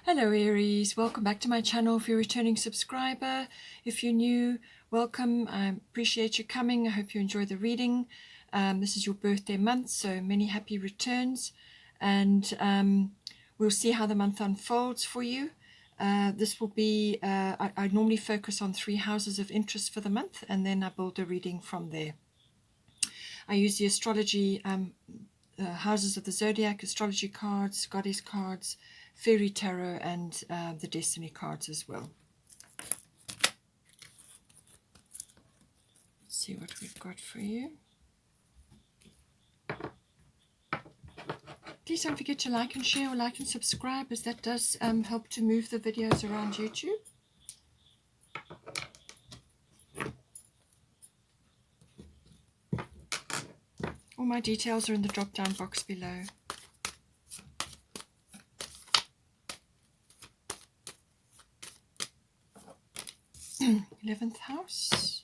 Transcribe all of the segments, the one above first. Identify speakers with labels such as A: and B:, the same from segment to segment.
A: Hello Aries, welcome back to my channel. If you're a returning subscriber, if you're new, welcome. I appreciate you coming. I hope you enjoy the reading. This is your birthday month, so many happy returns, and we'll see how the month unfolds for you. This will be, I normally focus on 3 houses of interest for the month, and then I build a reading from there. I use the astrology houses of the zodiac, astrology cards, goddess cards, fairy tarot, and the destiny cards as well. Let's see what we've got for you. Please don't forget to like and share, or like and subscribe, as that does help to move the videos around YouTube. All my details are in the drop down box below. 11th house,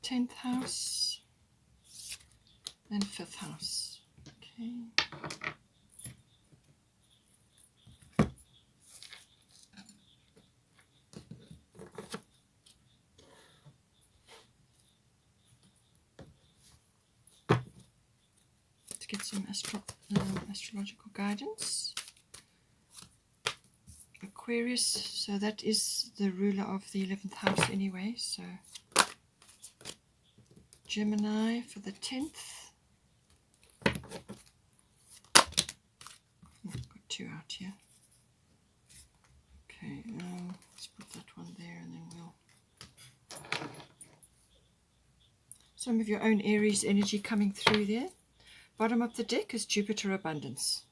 A: 10th house, and 5th house. Okay. Let's get some astrological guidance. Aquarius, so that is the ruler of the 11th house anyway, so Gemini for the 10th. I've got 2 out here. Okay, let's put that one there, and then we'll... Some of your own Aries energy coming through there. Bottom of the deck is Jupiter Abundance.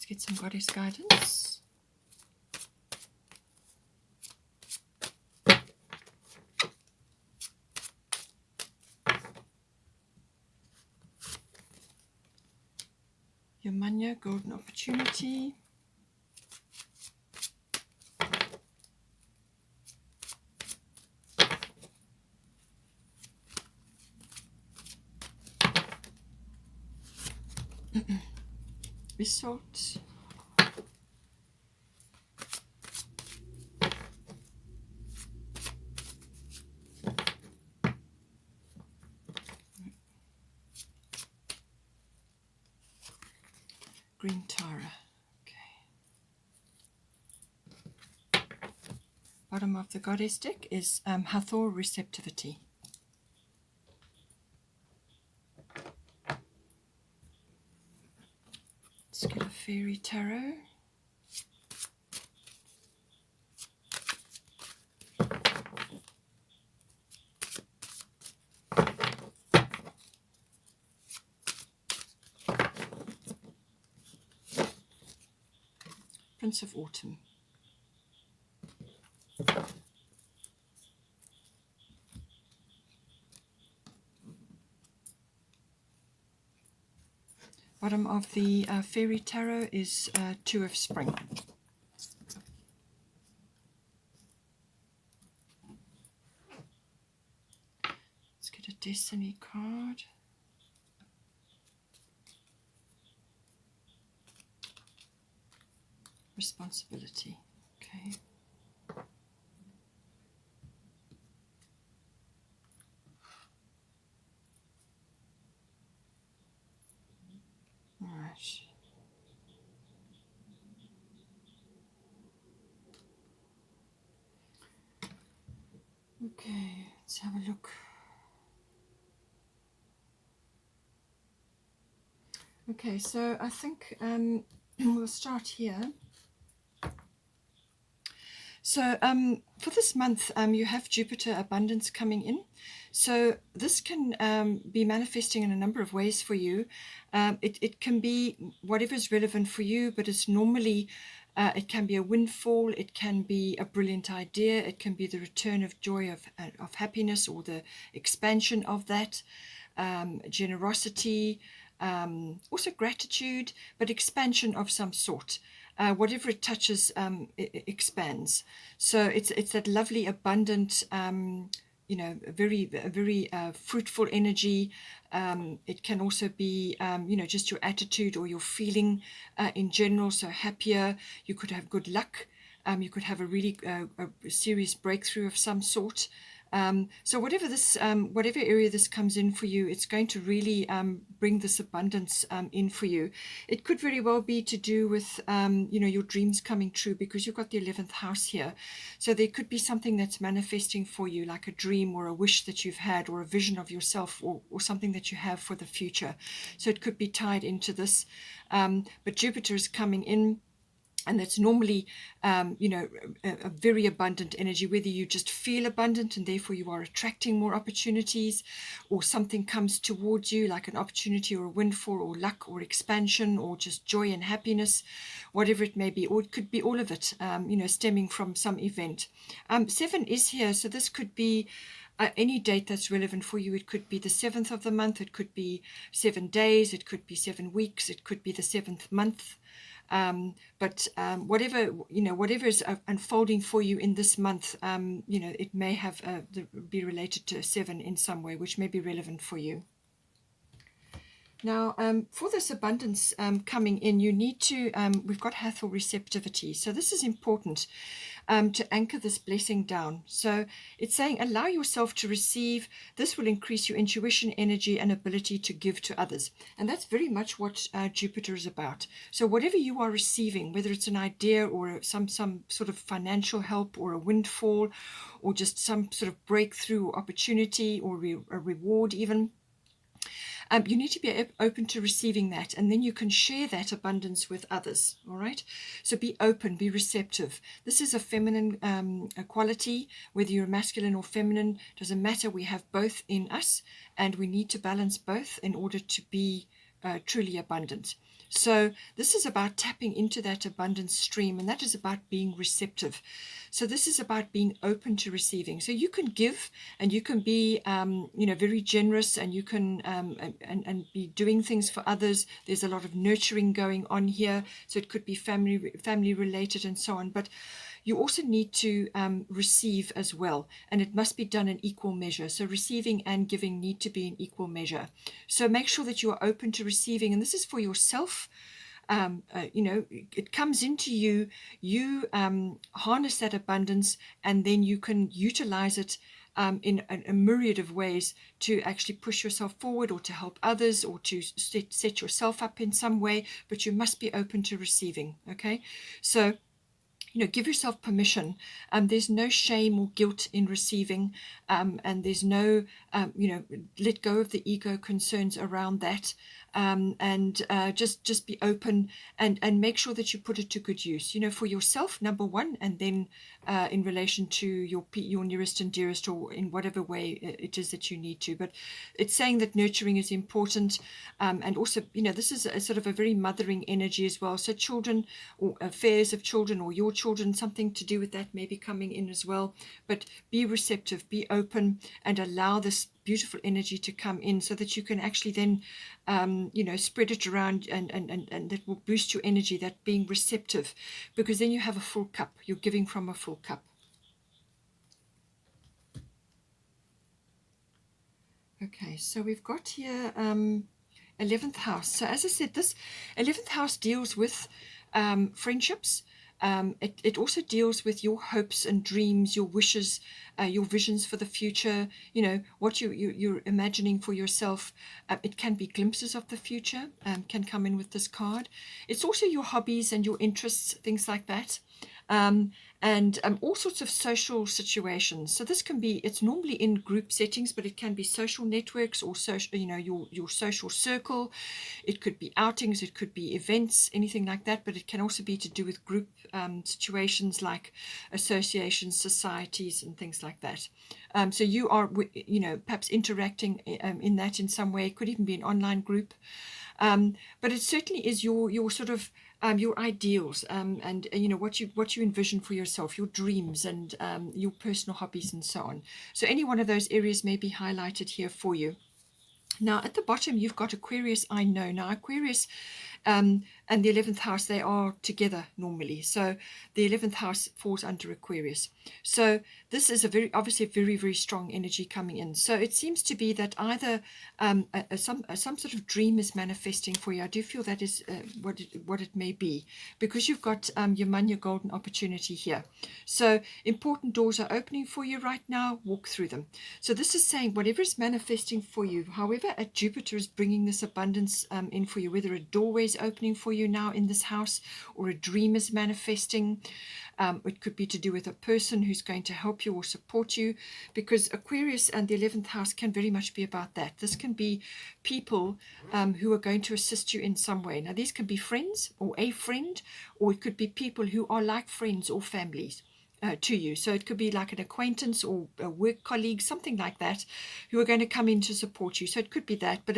A: Let's get some goddess guidance. Your Manya, golden opportunity. Resort. Green Tara. Okay. Bottom of the goddess deck is Hathor, receptivity. Let's get a fairy tarot. Prince of Autumn. Bottom of the fairy tarot is 2 of Spring. Let's get a destiny card. Responsibility. Okay. All right. Okay, let's have a look. Okay, so I think we'll start here. So for this month, you have Jupiter Abundance coming in. So this can be manifesting in a number of ways for you. It can be whatever is relevant for you, but it's normally, it can be a windfall, it can be a brilliant idea, it can be the return of joy, of happiness, or the expansion of that, generosity, also gratitude, but expansion of some sort. Whatever it touches, it expands. So it's that lovely, abundant you know, a very fruitful energy. It can also be, you know, just your attitude or your feeling in general. So happier, you could have good luck. You could have a really a serious breakthrough of some sort. So whatever area this comes in for you, it's going to really bring this abundance in for you. It could very well be to do with, you know, your dreams coming true, because you've got the 11th house here. So there could be something that's manifesting for you, like a dream or a wish that you've had, or a vision of yourself, or something that you have for the future. So it could be tied into this. But Jupiter is coming in, and that's normally, you know, a very abundant energy, whether you just feel abundant and therefore you are attracting more opportunities, or something comes towards you like an opportunity or a windfall or luck or expansion or just joy and happiness, whatever it may be. Or it could be all of it, you know, stemming from some event. 7 is here, so this could be any date that's relevant for you. It could be the 7th of the month, it could be 7 days, it could be 7 weeks, it could be the 7th month. But whatever, you know, whatever is unfolding for you in this month, you know, it may have be related to a 7 in some way, which may be relevant for you. Now, for this abundance coming in, you need to, we've got Hathor receptivity. So this is important to anchor this blessing down. So it's saying, allow yourself to receive. This will increase your intuition, energy, and ability to give to others. And that's very much what Jupiter is about. So whatever you are receiving, whether it's an idea or some sort of financial help or a windfall or just some sort of breakthrough opportunity or a reward even, you need to be open to receiving that, and then you can share that abundance with others. All right, so be open, be receptive. This is a feminine quality, whether you're masculine or feminine, doesn't matter. We have both in us, and we need to balance both in order to be truly abundant. So this is about tapping into that abundance stream, and that is about being receptive. So this is about being open to receiving. So you can give, and you can be, you know, very generous, and you can and be doing things for others. There's a lot of nurturing going on here. So it could be family related and so on. But you also need to receive as well, and it must be done in equal measure. So receiving and giving need to be in equal measure. So make sure that you are open to receiving, and this is for yourself. You know, it comes into you, you harness that abundance, and then you can utilize it in a myriad of ways to actually push yourself forward, or to help others, or to set yourself up in some way. But you must be open to receiving. Okay, so, you know, give yourself permission. There's no shame or guilt in receiving, and there's no, you know, let go of the ego concerns around that, and just be open, and make sure that you put it to good use. You know, for yourself, number one, and then in relation to your nearest and dearest, or in whatever way it is that you need to. But it's saying that nurturing is important, and also, you know, this is a sort of a very mothering energy as well. So children, or affairs of children, or your children, something to do with that may be coming in as well. But be receptive, be open, and allow this beautiful energy to come in, so that you can actually then, you know, spread it around, and that will boost your energy, that being receptive, because then you have a full cup. You're giving from a full cup. Okay, so we've got here 11th house. So as I said, this 11th house deals with friendships. It also deals with your hopes and dreams, your wishes, your visions for the future, you know, what you're imagining for yourself. It can be glimpses of the future, can come in with this card. It's also your hobbies and your interests, things like that. And all sorts of social situations. So this can be, it's normally in group settings, but it can be social networks, or social, you know, your social circle. It could be outings, it could be events, anything like that. But it can also be to do with group situations, like associations, societies, and things like that. So you are, you know, perhaps interacting in that in some way. It could even be an online group. But it certainly is your sort of your ideals, and you know, what you envision for yourself, your dreams, and your personal hobbies, and so on. So any one of those areas may be highlighted here for you. Now at the bottom you've got Aquarius, I know. Now Aquarius And the 11th house, they are together normally. So the 11th house falls under Aquarius. So this is obviously a very, very strong energy coming in. So it seems to be that either some sort of dream is manifesting for you. I do feel that is what it may be, because you've got your golden opportunity here. So important doors are opening for you right now. Walk through them. So this is saying whatever is manifesting for you, however Jupiter is bringing this abundance in for you, whether a doorway is opening for you now in this house or a dream is manifesting. It could be to do with a person who's going to help you or support you, because Aquarius and the 11th house can very much be about that. This can be people who are going to assist you in some way. Now, these can be friends or a friend, or it could be people who are like friends or families to you. So it could be like an acquaintance or a work colleague, something like that, who are going to come in to support you. So it could be that, but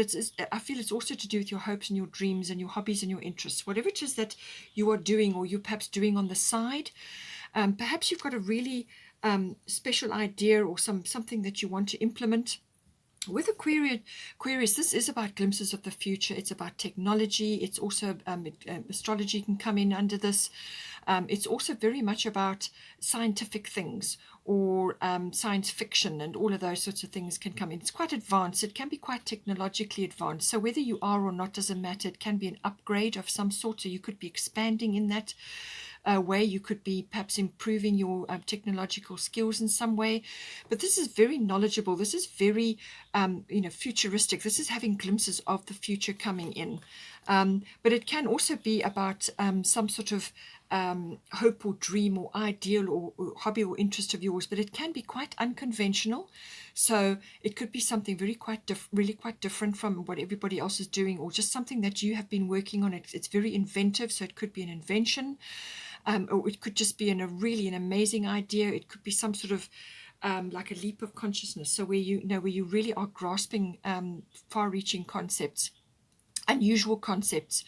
A: I feel it's also to do with your hopes and your dreams and your hobbies and your interests, whatever it is that you are doing or you're perhaps doing on the side. Perhaps you've got a really special idea or something that you want to implement. With Aquarius, this is about glimpses of the future. It's about technology. It's also astrology can come in under this. It's also very much about scientific things or science fiction, and all of those sorts of things can come in. It's quite advanced. It can be quite technologically advanced. So whether you are or not doesn't matter. It can be an upgrade of some sort. So you could be expanding in that way. You could be perhaps improving your technological skills in some way. But this is very knowledgeable. This is very futuristic. This is having glimpses of the future coming in. But it can also be about some sort of hope or dream or ideal or hobby or interest of yours, but it can be quite unconventional. So it could be something really quite different from what everybody else is doing, or just something that you have been working on. It's very inventive, so it could be an invention, or it could just be an amazing idea. It could be some sort of like a leap of consciousness, so where you really are grasping far-reaching concepts, unusual concepts.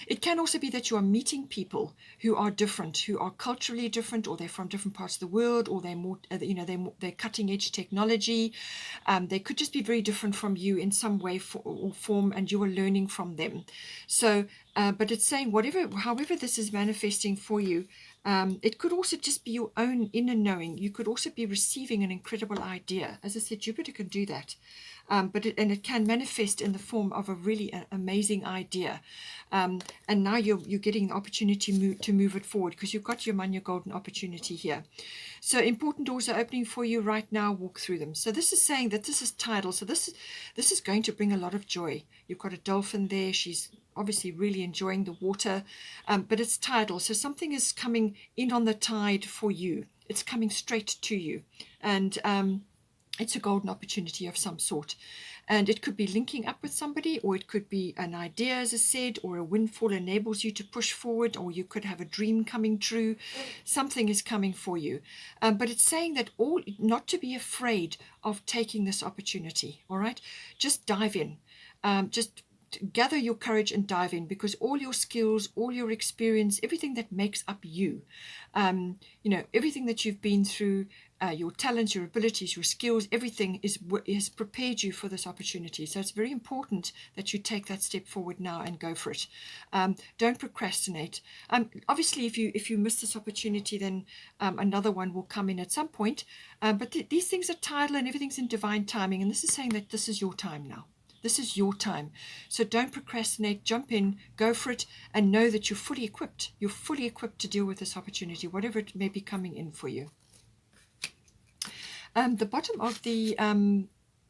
A: It can also be that you are meeting people who are different, who are culturally different, or they're from different parts of the world, or they're more, they're cutting edge technology. They could just be very different from you in some way or form, and you are learning from them. So, but it's saying however this is manifesting for you, it could also just be your own inner knowing. You could also be receiving an incredible idea. As I said, Jupiter can do that. But it can manifest in the form of a really amazing idea, and now you're getting the opportunity to move it forward, because you've got your golden opportunity here. So important doors are opening for you right now. Walk through them. So this is saying that this is tidal. So this is going to bring a lot of joy. You've got a dolphin there. She's obviously really enjoying the water, but it's tidal. So something is coming in on the tide for you. It's coming straight to you, and it's a golden opportunity of some sort. And it could be linking up with somebody, or it could be an idea, as I said, or a windfall enables you to push forward, or you could have a dream coming true. Something is coming for you. But it's saying that not to be afraid of taking this opportunity, all right? Just dive in. Just gather your courage and dive in, because all your skills, all your experience, everything that makes up you, everything that you've been through, your talents, your abilities, your skills, everything has prepared you for this opportunity. So it's very important that you take that step forward now and go for it. Don't procrastinate. Obviously, if you miss this opportunity, then another one will come in at some point. But these things are tidal, and everything's in divine timing. And this is saying that this is your time now. This is your time. So don't procrastinate, jump in, go for it, and know that you're fully equipped. You're fully equipped to deal with this opportunity, whatever it may be coming in for you. The bottom of the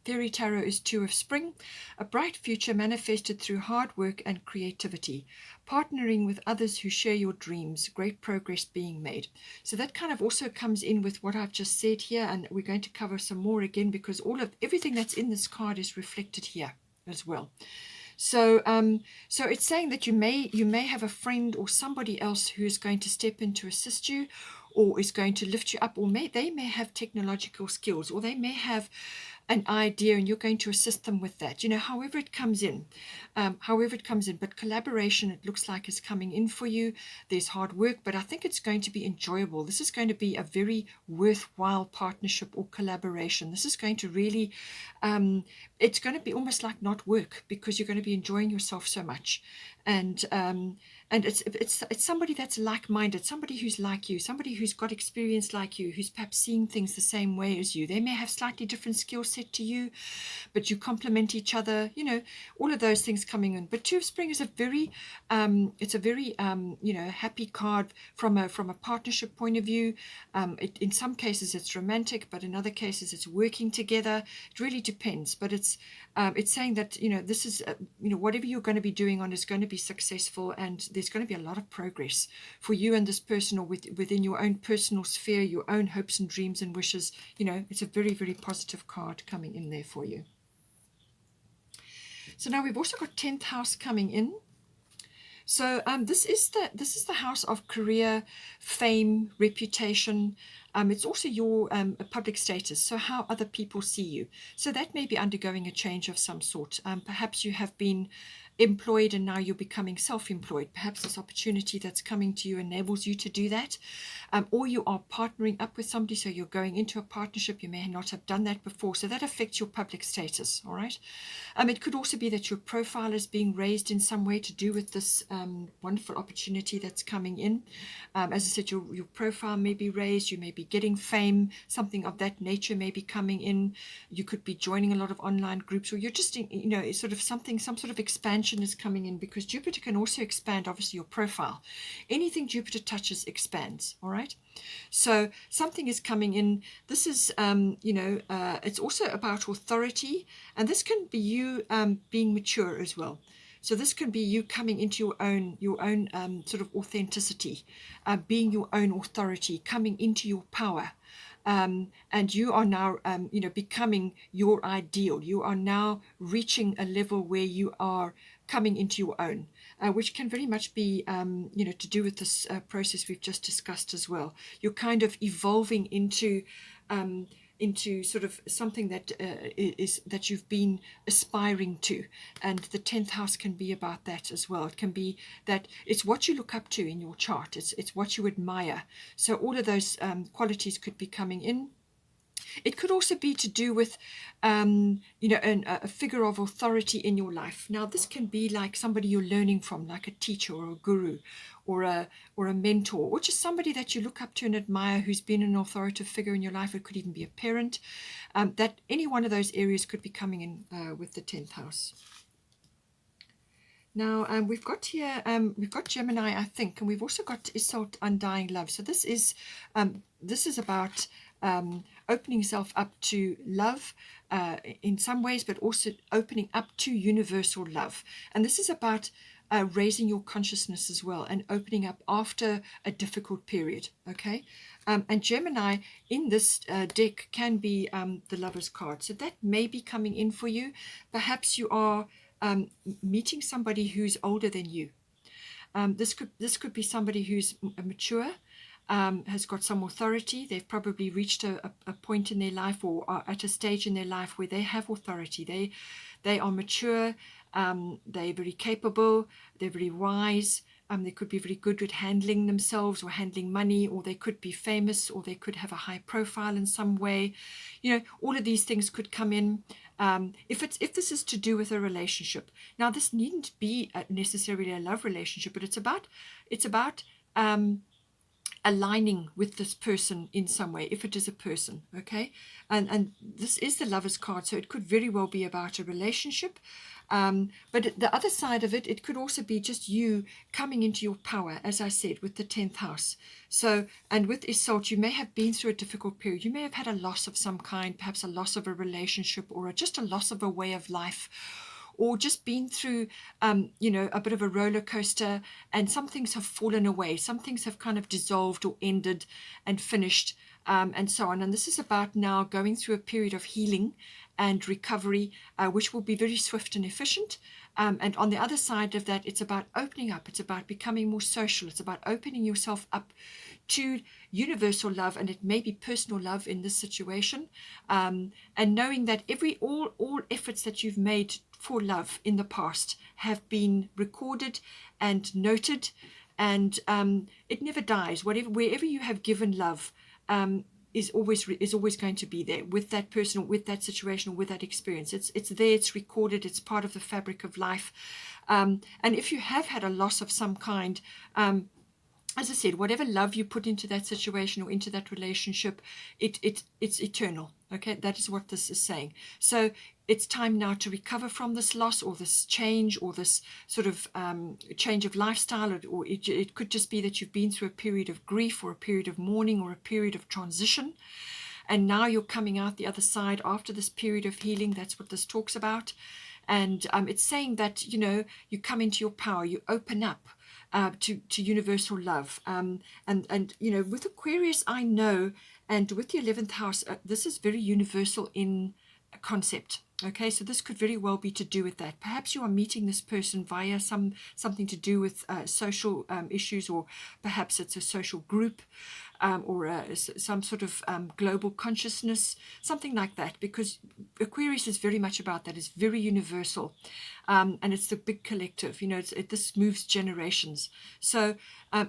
A: Fairy Tarot is Two of Spring, a bright future manifested through hard work and creativity, partnering with others who share your dreams, great progress being made. So that kind of also comes in with what I've just said here, and we're going to cover some more again, because everything that's in this card is reflected here as well. So so it's saying that you may have a friend or somebody else who is going to step in to assist you, or is going to lift you up, or they may have technological skills, or they may have an idea and you're going to assist them with that, however it comes in. But collaboration, it looks like, is coming in for you. There's hard work, but I think it's going to be enjoyable. This is going to be a very worthwhile partnership or collaboration. This is going to really, it's going to be almost like not work, because you're going to be enjoying yourself so much. And it's somebody that's like-minded, somebody who's like you, somebody who's got experience like you, who's perhaps seeing things the same way as you. They may have slightly different skill set to you, but you complement each other, all of those things coming in. But Two of Spring is a very happy card from a partnership point of view. In some cases it's romantic, but in other cases it's working together. It really depends, but it's saying that this is whatever you're going to be doing on is going to be successful, and there's going to be a lot of progress for you and this person, or within your own personal sphere, your own hopes and dreams and wishes. It's a very, very positive card coming in there for you. So now we've also got 10th house coming in. So this is the house of career, fame, reputation. It's also your public status, so how other people see you. So that may be undergoing a change of some sort. Perhaps you have been employed and now you're becoming self-employed. Perhaps this opportunity that's coming to you enables you to do that. Or you are partnering up with somebody, so you're going into a partnership. You may not have done that before, so that affects your public status. All right. It could also be that your profile is being raised in some way to do with this wonderful opportunity that's coming in. As I said, your profile may be raised. You may be getting fame. Something of that nature may be coming in. You could be joining a lot of online groups, or you're just some sort of expansion is coming in, because Jupiter can also expand, obviously, your profile. Anything Jupiter touches expands. All right. So something is coming in. This is, it's also about authority, and this can be you being mature as well. So this can be you coming into your own sort of authenticity, being your own authority, coming into your power. And you are now, becoming your ideal. You are now reaching a level where you are coming into your own, which can very much be, to do with this process we've just discussed as well. You're kind of evolving into sort of something that is that you've been aspiring to, and the 10th house can be about that as well. It can be that it's what you look up to in your chart. It's what you admire. So all of those qualities could be coming in. It could also be to do with, a figure of authority in your life. Now, this can be like somebody you're learning from, like a teacher or a guru, or a mentor, or just somebody that you look up to and admire, who's been an authoritative figure in your life. It could even be a parent. That any one of those areas could be coming in with the 10th house. Now, we've got here, we've got Gemini, I think, and we've also got Isolde, Undying Love. So this is about opening yourself up to love in some ways, but also opening up to universal love. And this is about raising your consciousness as well, and opening up after a difficult period. Okay. And Gemini in this deck can be the Lover's card. So that may be coming in for you. Perhaps you are meeting somebody who's older than you. This could be somebody who's mature, has got some authority. They've probably reached a point in their life, or are at a stage in their life where they have authority. They are mature. They're very capable. They're very wise. They could be very good at handling themselves or handling money, or they could be famous, or they could have a high profile in some way. All of these things could come in. If this is to do with a relationship. Now, this needn't be necessarily a love relationship, but it's about aligning with this person in some way, if it is a person. Okay, and this is the Lover's card, so it could very well be about a relationship. But the other side of it, it could also be just you coming into your power, as I said, with the 10th house. So, and with Isolde, you may have been through a difficult period. You may have had a loss of some kind, perhaps a loss of a relationship, or just a loss of a way of life, or just been through, a bit of a roller coaster, and some things have fallen away. Some things have kind of dissolved or ended and finished, and so on. And this is about now going through a period of healing and recovery, which will be very swift and efficient. And on the other side of that, it's about opening up. It's about becoming more social. It's about opening yourself up to universal love, and it may be personal love in this situation, and knowing that all efforts that you've made for love in the past have been recorded and noted, and it never dies. Wherever you have given love, is always going to be there with that person, or with that situation, or with that experience. It's there, it's recorded, it's part of the fabric of life. And if you have had a loss of some kind, as I said, whatever love you put into that situation or into that relationship, it's eternal. Okay, that is what this is saying. So it's time now to recover from this loss, or this change, or this sort of change of lifestyle, or it could just be that you've been through a period of grief, or a period of mourning, or a period of transition, and now you're coming out the other side after this period of healing. That's what this talks about. And it's saying that, you come into your power, you open up to universal love. And with Aquarius, I know, and with the 11th house, this is very universal in concept. Okay, so this could very well be to do with that. Perhaps you are meeting this person via something to do with social issues, or perhaps it's a social group, or some sort of global consciousness, something like that, because Aquarius is very much about that. It's very universal, and it's the big collective. This moves generations. So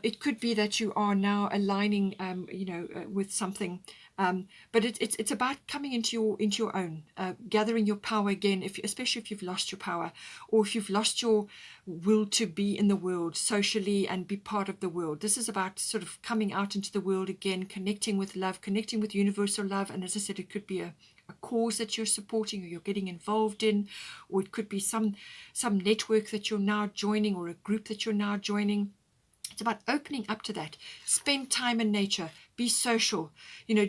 A: it could be that you are now aligning, with something. But it's about coming into your own, gathering your power again, especially if you've lost your power, or if you've lost your will to be in the world socially and be part of the world. This is about sort of coming out into the world again, connecting with love, connecting with universal love. And as I said, it could be a cause that you're supporting, or you're getting involved in, or it could be some network that you're now joining, or a group that you're now joining. It's about opening up to that. Spend time in nature. Be social.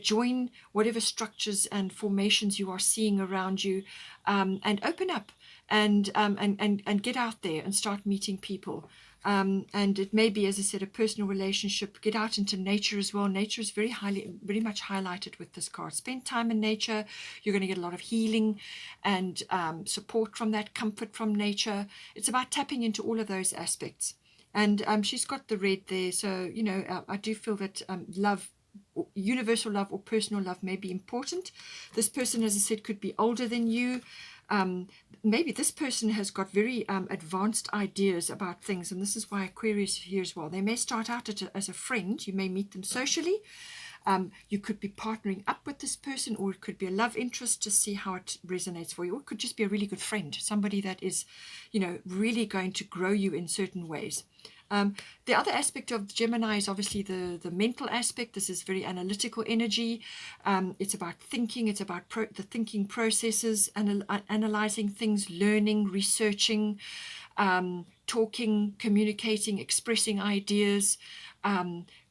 A: Join whatever structures and formations you are seeing around you, and open up, and get out there and start meeting people. And it may be, as I said, a personal relationship. Get out into nature as well. Nature is very much highlighted with this card. Spend time in nature. You're going to get a lot of healing and support from that, comfort from nature. It's about tapping into all of those aspects. And she's got the red there. So, I do feel that love, universal love or personal love, may be important. This person, as I said, could be older than you. Maybe this person has got very advanced ideas about things. And this is why Aquarius is here as well. They may start out as a friend. You may meet them socially. You could be partnering up with this person, or it could be a love interest to see how it resonates for you. Or it could just be a really good friend, somebody that is, really going to grow you in certain ways. The other aspect of Gemini is obviously the mental aspect. This is very analytical energy. It's about thinking. It's about the thinking processes, analyzing things, learning, researching, talking, communicating, expressing ideas,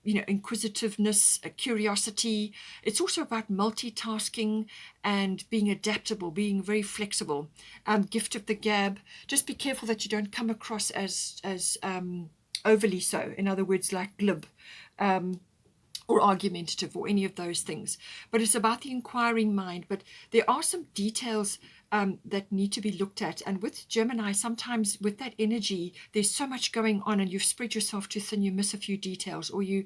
A: inquisitiveness, curiosity. It's also about multitasking and being adaptable, being very flexible. Gift of the gab. Just be careful that you don't come across as overly so. In other words, like glib, or argumentative, or any of those things. But it's about the inquiring mind. But there are some details that need to be looked at. And with Gemini, sometimes with that energy, there's so much going on, and you've spread yourself too thin, you miss a few details, or you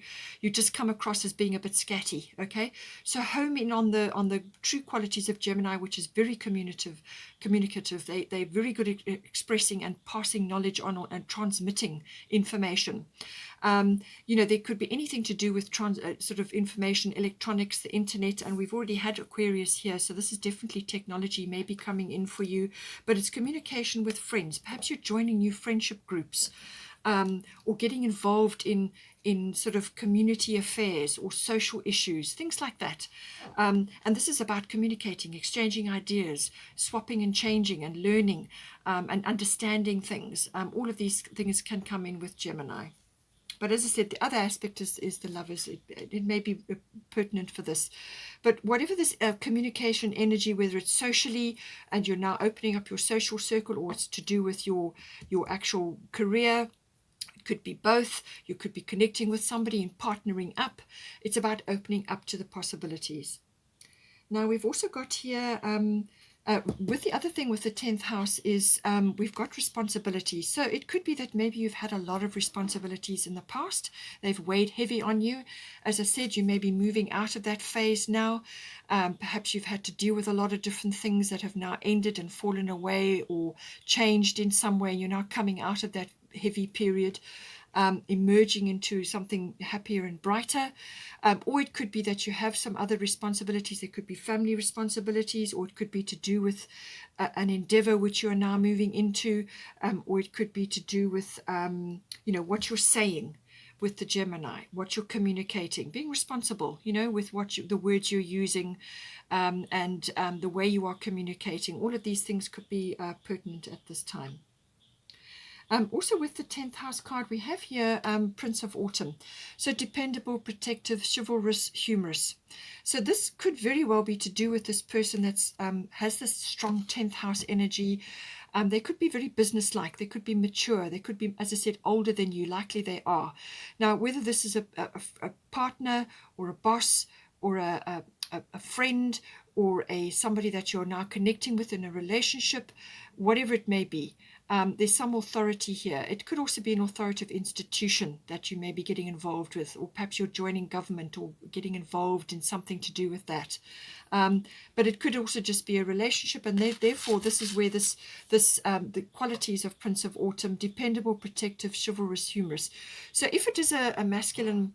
A: just come across as being a bit scatty. Okay, so home in on the true qualities of Gemini, which is very communicative. They're very good at expressing and passing knowledge on, and transmitting information. There could be anything to do with sort of information, electronics, the internet, and we've already had Aquarius here, so this is definitely technology maybe coming in for you, but it's communication with friends. Perhaps you're joining new friendship groups, or getting involved in sort of community affairs or social issues, things like that. And this is about communicating, exchanging ideas, swapping and changing and learning, and understanding things. All of these things can come in with Gemini. But as I said, the other aspect is the lovers. It may be pertinent for this. But whatever this communication energy, whether it's socially and you're now opening up your social circle, or it's to do with your actual career, it could be both. You could be connecting with somebody and partnering up. It's about opening up to the possibilities. Now we've also got here With the other thing with the 10th house is we've got responsibility. So it could be that maybe you've had a lot of responsibilities in the past. They've weighed heavy on you. As I said, you may be moving out of that phase now. Perhaps you've had to deal with a lot of different things that have now ended and fallen away or changed in some way. You're now coming out of that heavy period. Emerging into something happier and brighter. Or it could be that you have some other responsibilities. There could be family responsibilities, or it could be to do with an endeavor which you are now moving into, or it could be to do with, what you're saying with the Gemini, what you're communicating, being responsible, with the words you're using, and the way you are communicating. All of these things could be pertinent at this time. Also with the 10th house card, we have here Prince of Autumn. So dependable, protective, chivalrous, humorous. So this could very well be to do with this person that's has this strong 10th house energy. They could be very businesslike. They could be mature. They could be, as I said, older than you. Likely they are. Now, whether this is a partner or a boss or a friend or somebody that you're now connecting with in a relationship, whatever it may be, there's some authority here. It could also be an authoritative institution that you may be getting involved with, or perhaps you're joining government or getting involved in something to do with that. But it could also just be a relationship, and therefore this is where the qualities of Prince of Autumn: dependable, protective, chivalrous, humorous. So if it is a masculine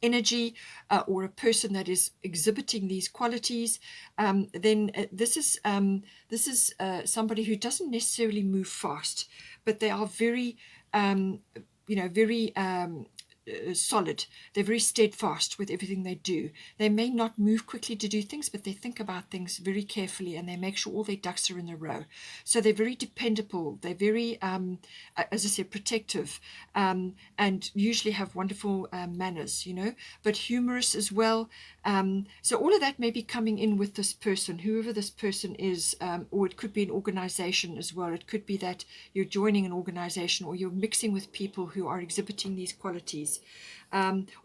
A: energy or a person that is exhibiting these qualities, then this is somebody who doesn't necessarily move fast, but they are very very solid. They're very steadfast with everything they do. They may not move quickly to do things, but they think about things very carefully, and they make sure all their ducks are in a row. So they're very dependable. They're very, as I said, protective, and usually have wonderful manners, but humorous as well. So all of that may be coming in with this person, whoever this person is, or it could be an organization as well. It could be that you're joining an organization, or you're mixing with people who are exhibiting these qualities.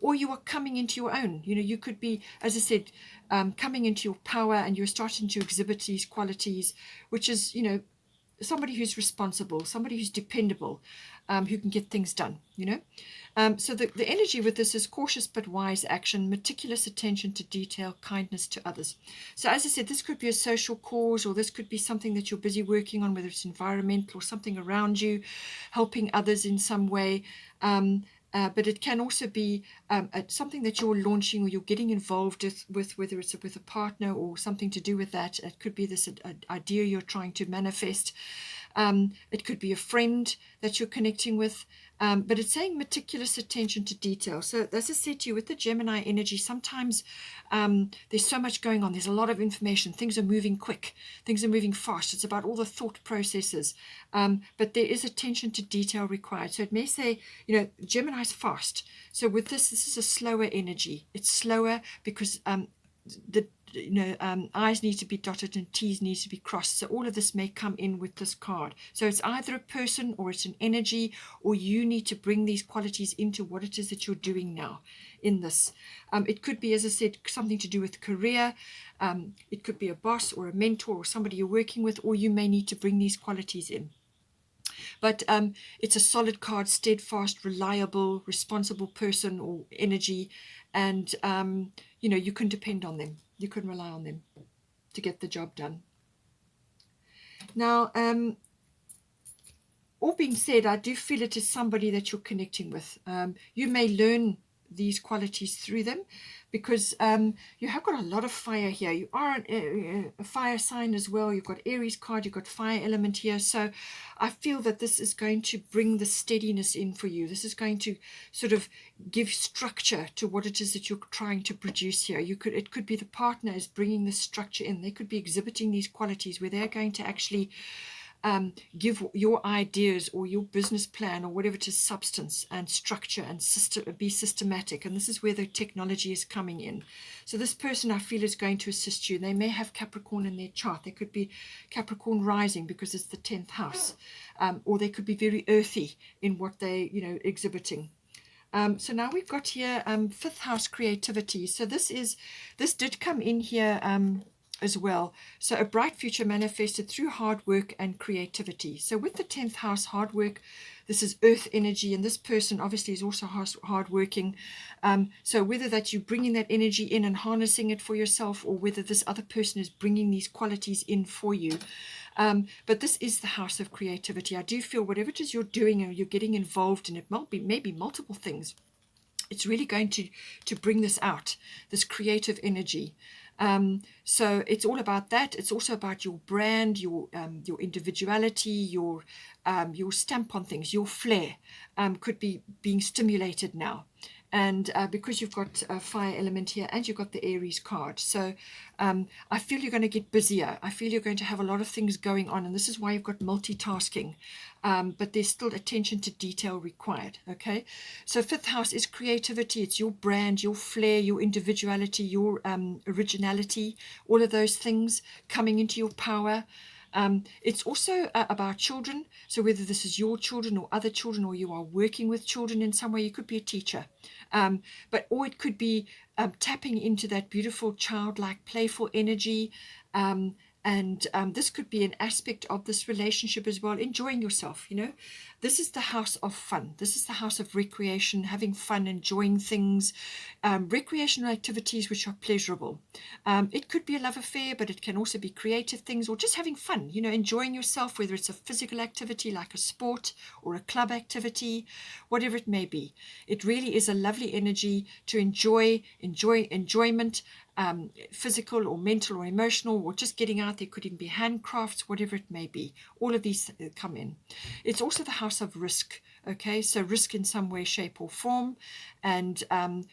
A: Or you are coming into your own. You could be, as I said, coming into your power, and you're starting to exhibit these qualities, which is, somebody who's responsible, somebody who's dependable, who can get things done, So the energy with this is cautious but wise action, meticulous attention to detail, kindness to others. So as I said, this could be a social cause, or this could be something that you're busy working on, whether it's environmental or something around you, helping others in some way. But it can also be something that you're launching, or you're getting involved with, whether it's with a partner or something to do with that. It could be this idea you're trying to manifest. It could be a friend that you're connecting with. But it's saying meticulous attention to detail. So as I said to you, with the Gemini energy, sometimes there's so much going on. There's a lot of information. Things are moving quick. Things are moving fast. It's about all the thought processes. But there is attention to detail required. So it may say, Gemini's fast. So with this is a slower energy. It's slower because the I's need to be dotted and T's need to be crossed. So all of this may come in with this card. So it's either a person, or it's an energy, or you need to bring these qualities into what it is that you're doing now in this. It could be, as I said, something to do with career. It could be a boss or a mentor or somebody you're working with, or you may need to bring these qualities in. But it's a solid card: steadfast, reliable, responsible person or energy, and you can depend on them. You can rely on them to get the job done. Now, all being said, I do feel it is somebody that you're connecting with. You may learn these qualities through them, because you have got a lot of fire here. You are a fire sign as well. You've got Aries card, you've got fire element here. So I feel that this is going to bring the steadiness in for you. This is going to sort of give structure to what it is that you're trying to produce here. It could be the partner is bringing the structure in. They could be exhibiting these qualities where they're going to actually give your ideas or your business plan or whatever it is substance and structure and be systematic. And this is where the technology is coming in. So this person, I feel, is going to assist you. They may have Capricorn in their chart. They could be Capricorn rising because it's the 10th house, or they could be very earthy in what they exhibiting. So now we've got here 5th house creativity. So this did come in here as well. So a bright future manifested through hard work and creativity. So with the 10th house, hard work, this is earth energy, and this person obviously is also hard working. So whether that you bringing that energy in and harnessing it for yourself, or whether this other person is bringing these qualities in for you. But this is the house of creativity. I do feel whatever it is you're doing and you're getting involved in, it might be maybe multiple things. It's really going to bring this out, this creative energy. So it's all about that. It's also about your brand, your individuality, your stamp on things, your flair could be being stimulated now. And because you've got a fire element here and you've got the Aries card, so I feel you're going to get busier. I feel you're going to have a lot of things going on, and this is why you've got multitasking. But there's still attention to detail required. Okay, so fifth house is creativity. It's your brand, your flair, your individuality, your originality, all of those things coming into your power. It's also about children. So whether this is your children or other children, or you are working with children in some way, you could be a teacher. Or it could be tapping into that beautiful childlike playful energy. And this could be an aspect of this relationship as well, enjoying yourself. This is the house of fun. This is the house of recreation, having fun, enjoying things, recreational activities which are pleasurable. It could be a love affair, but it can also be creative things, or just having fun, enjoying yourself, whether it's a physical activity like a sport or a club activity, whatever it may be. It really is a lovely energy to enjoyment, physical or mental or emotional, or just getting out there. Could even be handcrafts, whatever it may be. All of these come in. It's also the house of risk. Okay, so risk in some way, shape or form, and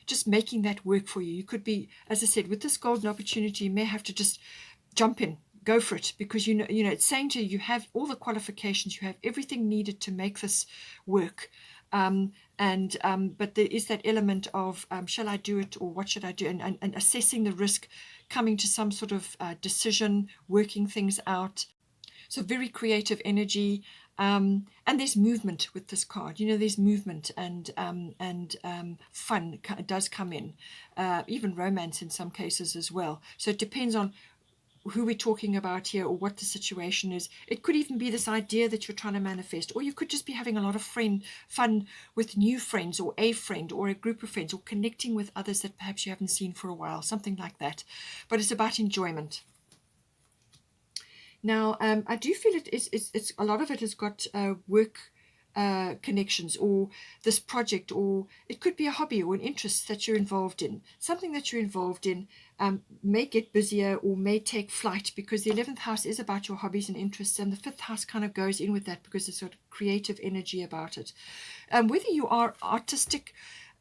A: just making that work for you. You could be, as I said, with this golden opportunity, you may have to just jump in, go for it, because it's saying to you, you have all the qualifications, you have everything needed to make this work. But there is that element of shall I do it, or what should I do, and assessing the risk, coming to some sort of decision, working things out. So very creative energy, and there's movement with this card. There's movement and fun does come in, even romance in some cases as well. So it depends on who we're talking about here, or what the situation is. It could even be this idea that you're trying to manifest, or you could just be having a lot of fun with new friends, or a friend, or a group of friends, or connecting with others that perhaps you haven't seen for a while, something like that. But it's about enjoyment. Now, I do feel it's a lot of it has got work connections, or this project, or it could be a hobby or an interest that you're involved in. Something that you're involved in may get busier or may take flight, because the 11th house is about your hobbies and interests, and the 5th house kind of goes in with that because it's got creative energy about it. Whether you are artistic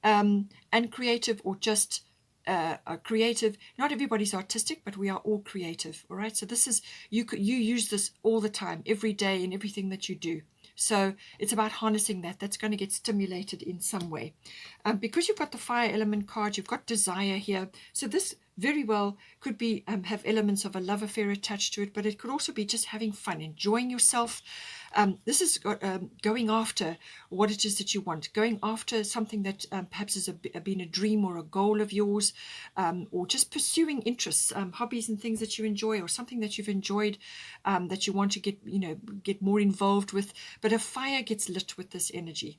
A: and creative, or just are creative, not everybody's artistic, but we are all creative. All right, so this is you use this all the time, every day, in everything that you do. So it's about harnessing that's going to get stimulated in some way. Because you've got the fire element card, you've got desire here. So this very well could be have elements of a love affair attached to it, but it could also be just having fun, enjoying yourself. This is going after what it is that you want, going after something that perhaps has been a dream or a goal of yours, or just pursuing interests, hobbies and things that you enjoy, or something that you've enjoyed that you want to get more involved with. But a fire gets lit with this energy.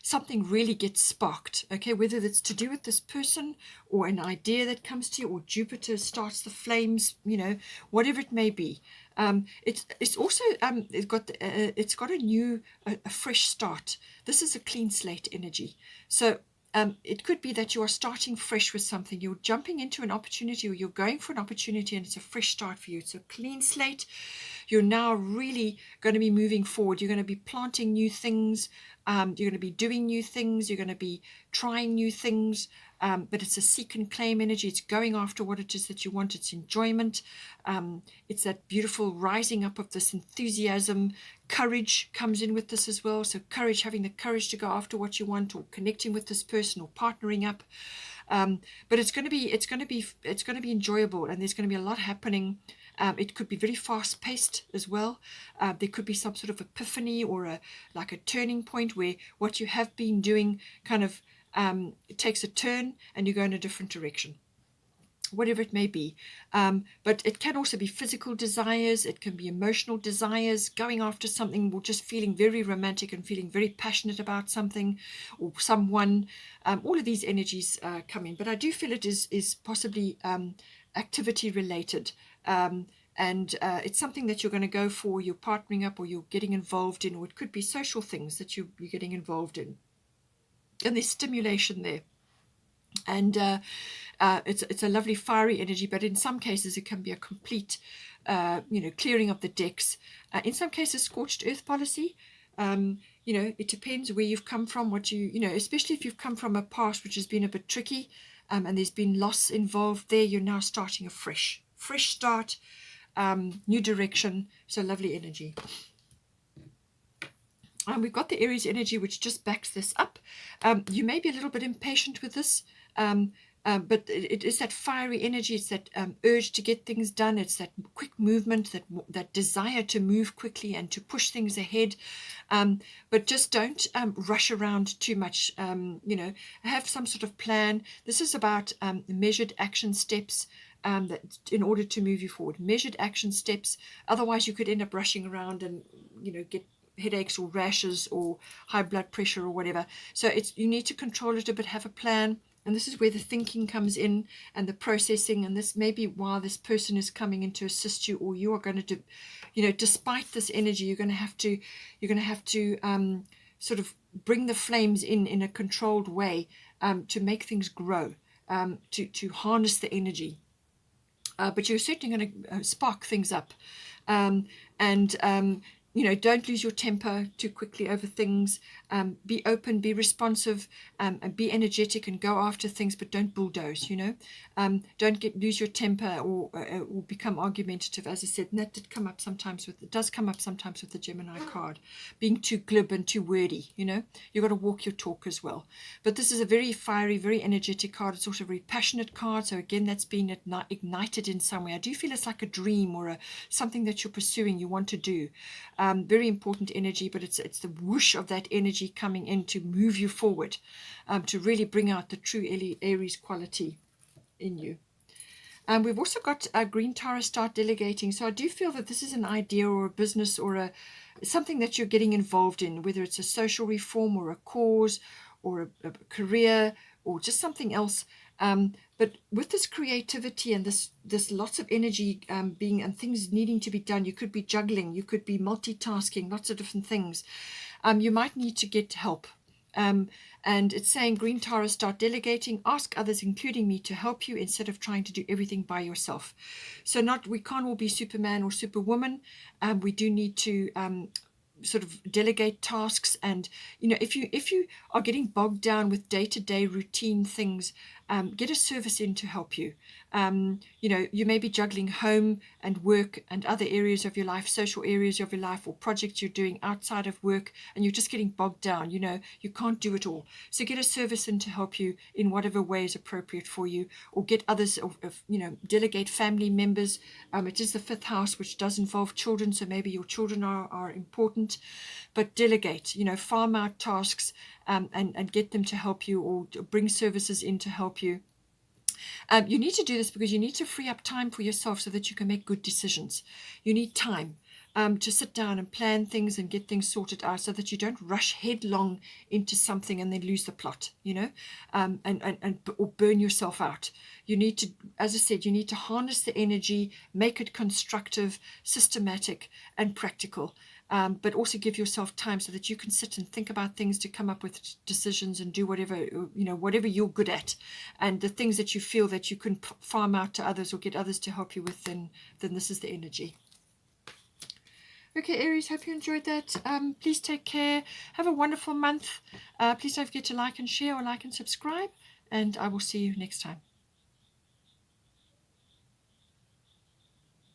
A: Something really gets sparked, okay, whether it's to do with this person, or an idea that comes to you, or Jupiter starts the flames, whatever it may be. It's also it's got a fresh start. This is a clean slate energy. So it could be that you are starting fresh with something. You're jumping into an opportunity, or you're going for an opportunity, and it's a fresh start for you. It's a clean slate. You're now really going to be moving forward. You're going to be planting new things. You're going to be doing new things. You're going to be trying new things. But it's a seek and claim energy. It's going after what it is that you want. It's enjoyment. It's that beautiful rising up of this enthusiasm. Courage comes in with this as well. So courage, having the courage to go after what you want, or connecting with this person, or partnering up. But it's going to be enjoyable, and there's going to be a lot happening. It could be very fast paced as well. There could be some sort of epiphany, or a turning point where what you have been doing kind of it takes a turn and you go in a different direction. whatever it may be. But it can also be physical desires, it can be emotional desires, going after something, or just feeling very romantic and feeling very passionate about something or someone. All of these energies come in, but I do feel it is possibly activity related. And it's something that you're going to go for, you're partnering up, or you're getting involved in, or it could be social things that you're getting involved in. And there's stimulation there. And it's a lovely fiery energy, but in some cases it can be a complete, clearing of the decks. In some cases, scorched earth policy. It depends where you've come from, especially if you've come from a past which has been a bit tricky, and there's been loss involved there. You're now starting a fresh start, new direction. So lovely energy. We've got the Aries energy, which just backs this up. You may be a little bit impatient with this, but it is that fiery energy. It's that urge to get things done. It's that quick movement, that desire to move quickly and to push things ahead. But just don't rush around too much. Have some sort of plan. This is about measured action steps. That in order to move you forward, measured action steps. Otherwise, you could end up rushing around and get headaches or rashes or high blood pressure or whatever. So you need to control it a bit, have a plan. And this is where the thinking comes in and the processing. And this may be why this person is coming in to assist you, or you are going to do, despite this energy, you're going to have to sort of bring the flames in a controlled way, to make things grow, to harness the energy. But you're certainly going to spark things up. Don't lose your temper too quickly over things. Be open, be responsive, and be energetic and go after things, but don't bulldoze, Don't lose your temper or become argumentative, as I said. And that does come up sometimes with the Gemini card. Being too glib and too wordy, You've got to walk your talk as well. But this is a very fiery, very energetic card. It's also a very passionate card. So again, that's been ignited in some way. I do feel it's like a dream or something that you're pursuing, you want to do. Very important energy, but it's the whoosh of that energy coming in to move you forward, to really bring out the true Aries quality in you. We've also got Green Taurus start delegating. So I do feel that this is an idea or a business or something that you're getting involved in, whether it's a social reform or a cause or a career or just something else. But with this creativity and this lots of energy being and things needing to be done, you could be juggling, you could be multitasking, lots of different things. You might need to get help. And it's saying, Green Taurus, start delegating, ask others, including me, to help you instead of trying to do everything by yourself. So we can't all be Superman or Superwoman. We do need to sort of delegate tasks. And if you are getting bogged down with day-to-day routine things, get a service in to help you. You may be juggling home and work and other areas of your life, social areas of your life, or projects you're doing outside of work, and you're just getting bogged down. You can't do it all. So get a service in to help you in whatever way is appropriate for you, or get others, delegate family members. It is the 5th house, which does involve children, so maybe your children are important, but delegate, farm out tasks, and get them to help you, or bring services in to help you. You need to do this because you need to free up time for yourself so that you can make good decisions. You need time to sit down and plan things and get things sorted out so that you don't rush headlong into something and then lose the plot, or burn yourself out. You need to, as I said, you need to harness the energy, make it constructive, systematic, and practical. But also give yourself time so that you can sit and think about things to come up with decisions and do whatever you're good at, and the things that you feel that you can farm out to others or get others to help you with, then this is the energy. Okay, Aries, hope you enjoyed that. Please take care. Have a wonderful month. Please don't forget to like and share, or like and subscribe, and I will see you next time.